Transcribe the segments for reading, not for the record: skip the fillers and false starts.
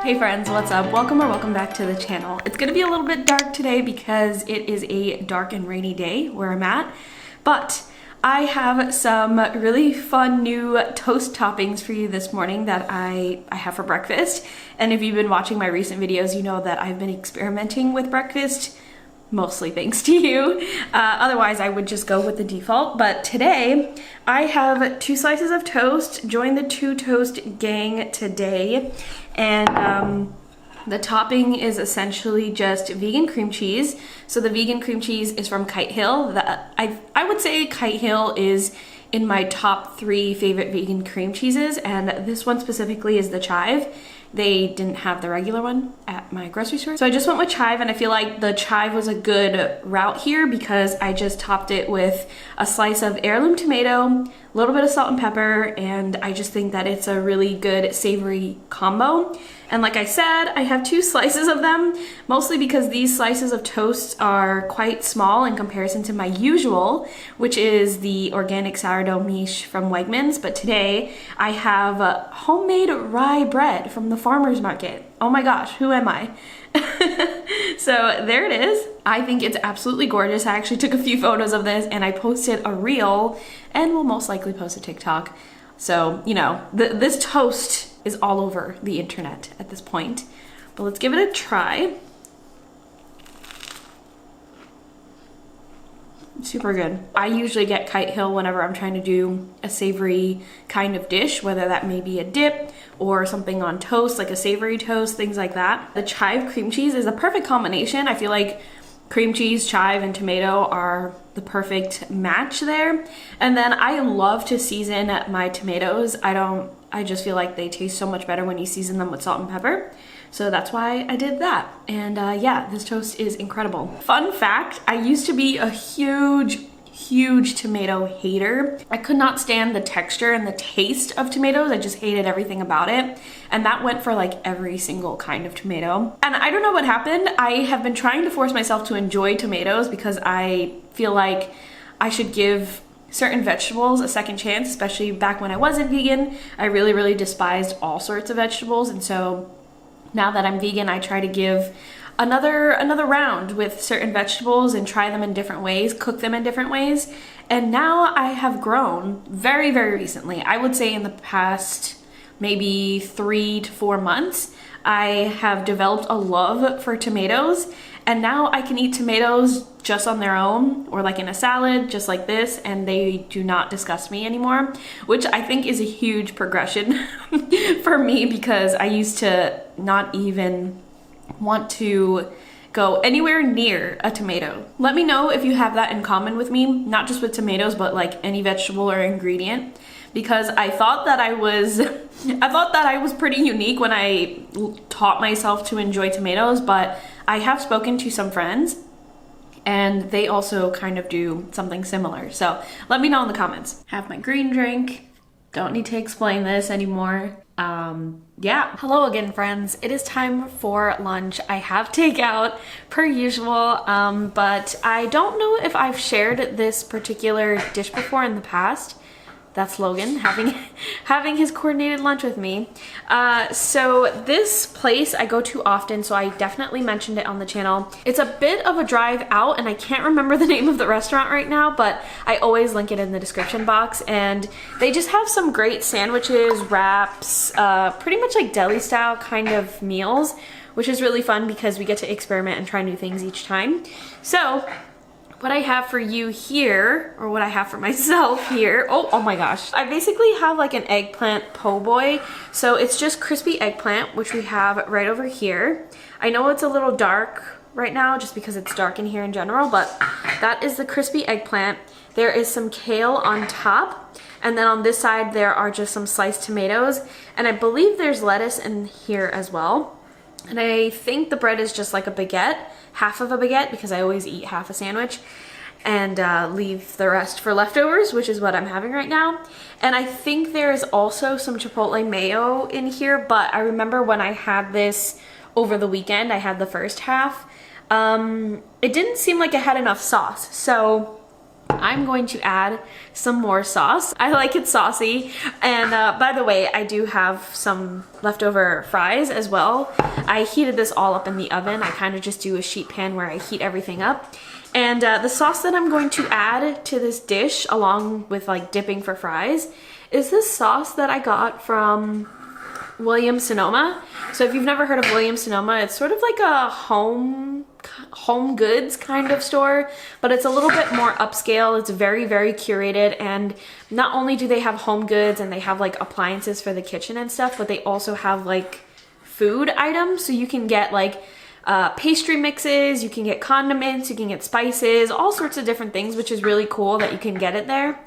Hey friends, what's up? Welcome or welcome back to the channel. It's gonna be a little bit dark today because it is a dark and rainy day where I'm at, but I have some really fun new toast toppings for you this morning that I have for breakfast. And if you've been watching my recent videos, you know that I've been experimenting with breakfast, mostly thanks to you. Otherwise, I would just go with the default. But today, I have 2 slices of toast. Join the 2 toast gang today. And the topping is essentially just vegan cream cheese. So the vegan cream cheese is from Kite Hill. I would say Kite Hill is in my top 3 favorite vegan cream cheeses, and this one specifically is the chive. They didn't have the regular one at my grocery store, so I just went with chive, and I feel like the chive was a good route here because I just topped it with a slice of heirloom tomato, a little bit of salt and pepper, and I just think that it's a really good savory combo. And like I said, I have 2 slices of them, mostly because these slices of toast are quite small in comparison to my usual, which is the organic sourdough miche from Wegmans. But today I have homemade rye bread from the farmer's market. Oh my gosh, who am I? So there it is. I think it's absolutely gorgeous. I actually took a few photos of this and I posted a reel and will most likely post a TikTok. So, you know, this toast is all over the internet at this point. But let's give it a try. Super good. I usually get Kite Hill whenever I'm trying to do a savory kind of dish, whether that may be a dip or something on toast, like a savory toast, things like that. The chive cream cheese is a perfect combination. I feel like cream cheese, chive, and tomato are the perfect match there. And then I love to season my tomatoes. I just feel like they taste so much better when you season them with salt and pepper. So that's why I did that. And yeah, this toast is incredible. Fun fact, I used to be a huge tomato hater. I could not stand the texture and the taste of tomatoes. I just hated everything about it. And that went for like every single kind of tomato. And I don't know what happened. I have been trying to force myself to enjoy tomatoes because I feel like I should give certain vegetables a second chance, especially back when I wasn't vegan. I really despised all sorts of vegetables, and so now that I'm vegan, I try to give another round with certain vegetables and try them in different ways, cook them in different ways. And now I have grown very recently. I would say in the past maybe 3 to 4 months, I have developed a love for tomatoes, and now I can eat tomatoes just on their own or like in a salad, just like this, and they do not disgust me anymore, which I think is a huge progression for me because I used to not even want to go anywhere near a tomato. Let me know if you have that in common with me, not just with tomatoes, but like any vegetable or ingredient, because I thought that I was pretty unique when I taught myself to enjoy tomatoes, but I have spoken to some friends and they also kind of do something similar. So let me know in the comments. Have my green drink. Don't need to explain this anymore. Yeah. Hello again, friends. It is time for lunch. I have takeout per usual, but I don't know if I've shared this particular dish before in the past. That's Logan having his coordinated lunch with me. So this place I go to often, so I definitely mentioned it on the channel. It's a bit of a drive out, and I can't remember the name of the restaurant right now, but I always link it in the description box. And they just have some great sandwiches, wraps, pretty much like deli style kind of meals, which is really fun because we get to experiment and try new things each time. So what I have for you here, or what I have for myself here, oh my gosh. I basically have like an eggplant po' boy. So it's just crispy eggplant, which we have right over here. I know it's a little dark right now just because it's dark in here in general, but that is the crispy eggplant. There is some kale on top, and then on this side there are just some sliced tomatoes, and I believe there's lettuce in here as well. And I think the bread is just like a baguette, half of a baguette, because I always eat half a sandwich and leave the rest for leftovers, which is what I'm having right now. And I think there is also some chipotle mayo in here, but I remember when I had this over the weekend, I had the first half, it didn't seem like it had enough sauce. So I'm going to add some more sauce. I like it saucy. And by the way, I do have some leftover fries as well. I heated this all up in the oven. I kind of just do a sheet pan where I heat everything up. And the sauce that I'm going to add to this dish, along with like dipping for fries, is this sauce that I got from Williams Sonoma. So if you've never heard of Williams Sonoma, it's sort of like a home goods kind of store, but it's a little bit more upscale. It's very, very curated, and not only do they have home goods and they have like appliances for the kitchen and stuff, but they also have like food items. So you can get like pastry mixes, you can get condiments, you can get spices, all sorts of different things, which is really cool that you can get it there.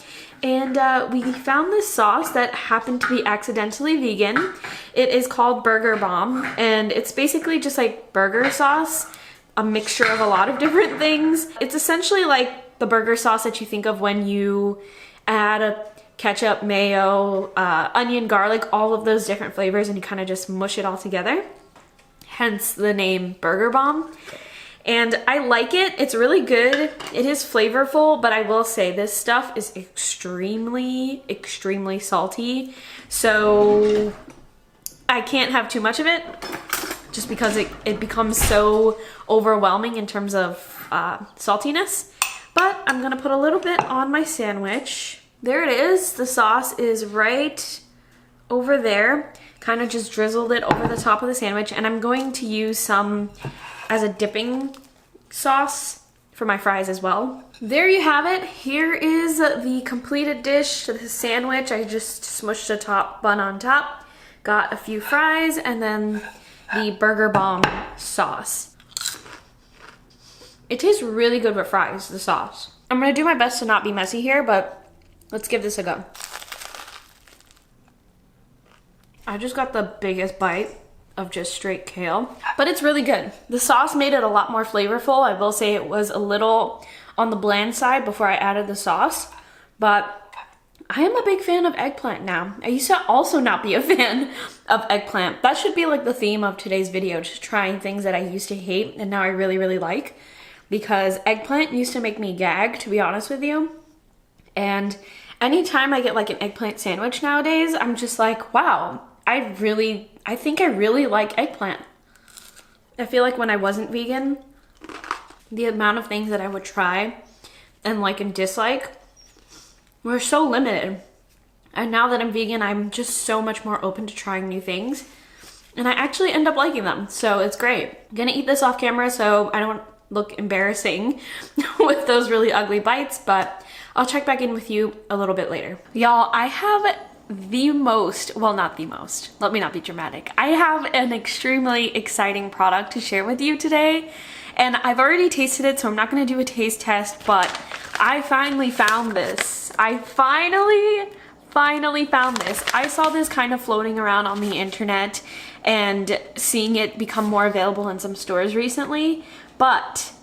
And we found this sauce that happened to be accidentally vegan. It is called Burger Bomb, and it's basically just like burger sauce, a mixture of a lot of different things. It's essentially like the burger sauce that you think of when you add a ketchup, mayo, onion, garlic, all of those different flavors, and you kind of just mush it all together. Hence the name Burger Bomb. And I like it. It's really good. It is flavorful, but I will say this stuff is extremely, extremely salty. So I can't have too much of it just because it becomes so overwhelming in terms of saltiness. But I'm gonna put a little bit on my sandwich. There it is. The sauce is right over there. Kind of just drizzled it over the top of the sandwich, and I'm going to use some as a dipping sauce for my fries as well. There you have it. Here is the completed dish, the sandwich. I just smushed a top bun on top, got a few fries, and then the Burger Bomb sauce. It tastes really good with fries, the sauce. I'm gonna do my best to not be messy here, but let's give this a go. I just got the biggest bite of just straight kale, but it's really good. The sauce made it a lot more flavorful. I will say it was a little on the bland side before I added the sauce, but I am a big fan of eggplant now. I used to also not be a fan of eggplant. That should be like the theme of today's video, just trying things that I used to hate and now I really, really like, because eggplant used to make me gag, to be honest with you. And anytime I get like an eggplant sandwich nowadays, I'm just like, wow, I think I really like eggplant. I feel like when I wasn't vegan, the amount of things that I would try and like and dislike were so limited. And now that I'm vegan, I'm just so much more open to trying new things. And I actually end up liking them, so it's great. I'm gonna eat this off camera so I don't look embarrassing with those really ugly bites, but I'll check back in with you a little bit later. Y'all, I have the most, well, not the most, let me not be dramatic. I have an extremely exciting product to share with you today, and I've already tasted it, so I'm not gonna do a taste test, but I finally found this. I finally found this. I saw this kind of floating around on the internet and seeing it become more available in some stores recently, but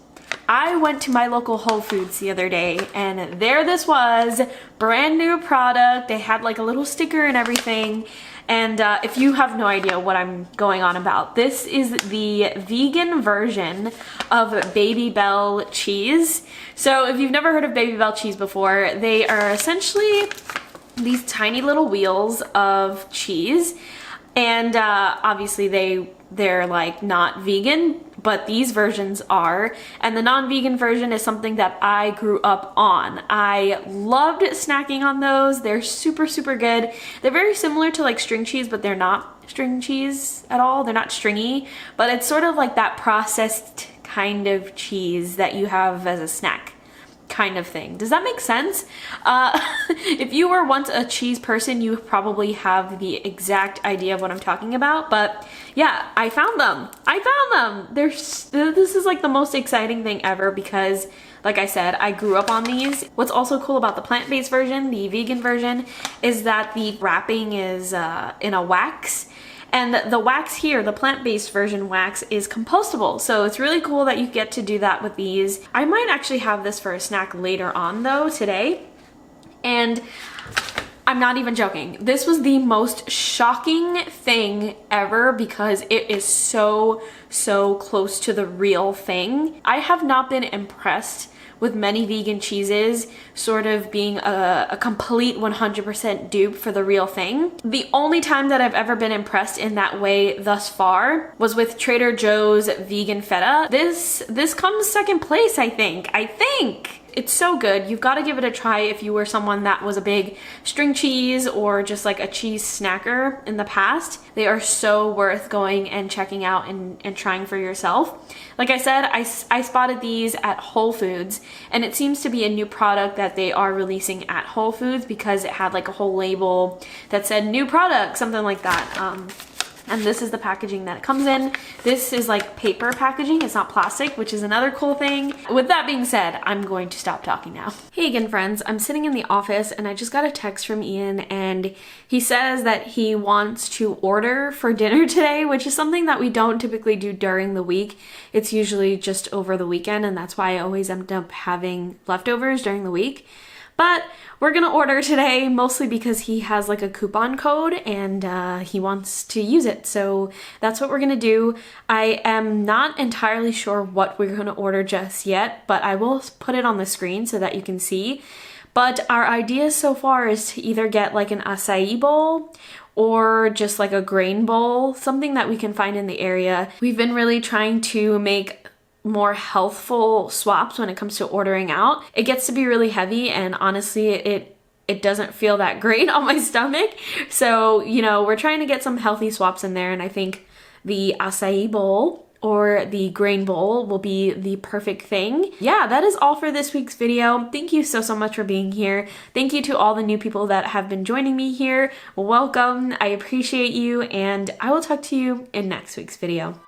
I went to my local Whole Foods the other day, and there this was, brand new product. They had like a little sticker and everything. And if you have no idea what I'm going on about, this is the vegan version of Baby Bell cheese. So if you've never heard of Baby Bell cheese before, they are essentially these tiny little wheels of cheese. And obviously they're like not vegan, but these versions are. And the non-vegan version is something that I grew up on. I loved snacking on those. They're super, super good. They're very similar to like string cheese, but they're not string cheese at all. They're not stringy, but it's sort of like that processed kind of cheese that you have as a snack kind of thing. Does that make sense? If you were once a cheese person, you probably have the exact idea of what I'm talking about. But yeah, I found them. This is like the most exciting thing ever because, like I said, I grew up on these. What's also cool about the plant-based version, the vegan version, is that the wrapping is in a wax. And the wax here, the plant-based version wax, is compostable. So it's really cool that you get to do that with these. I might actually have this for a snack later on though, today. And I'm not even joking. This was the most shocking thing ever because it is so, so close to the real thing. I have not been impressed with many vegan cheeses sort of being a complete 100% dupe for the real thing. The only time that I've ever been impressed in that way thus far was with Trader Joe's vegan feta. This comes second place, I think. It's so good. You've got to give it a try if you were someone that was a big string cheese or just like a cheese snacker in the past. They are so worth going and checking out and trying for yourself. Like I said, I spotted these at Whole Foods, and it seems to be a new product that they are releasing at Whole Foods because it had like a whole label that said new product, something like that. And this is the packaging that it comes in. This is like paper packaging, it's not plastic, which is another cool thing. With that being said, I'm going to stop talking now. Hey again, friends, I'm sitting in the office and I just got a text from Ian, and he says that he wants to order for dinner today, which is something that we don't typically do during the week. It's usually just over the weekend, and that's why I always end up having leftovers during the week. But we're gonna order today mostly because he has like a coupon code and he wants to use it. So that's what we're gonna do. I am not entirely sure what we're gonna order just yet, but I will put it on the screen so that you can see. But our idea so far is to either get like an acai bowl or just like a grain bowl, something that we can find in the area. We've been really trying to make more healthful swaps when it comes to ordering out. It gets to be really heavy, and honestly it doesn't feel that great on my stomach. So, you know, we're trying to get some healthy swaps in there, and I think the acai bowl or the grain bowl will be the perfect thing. Yeah, that is all for this week's video. Thank you so much for being here. Thank you to all the new people that have been joining me here. Welcome. I appreciate you, and I will talk to you in next week's video.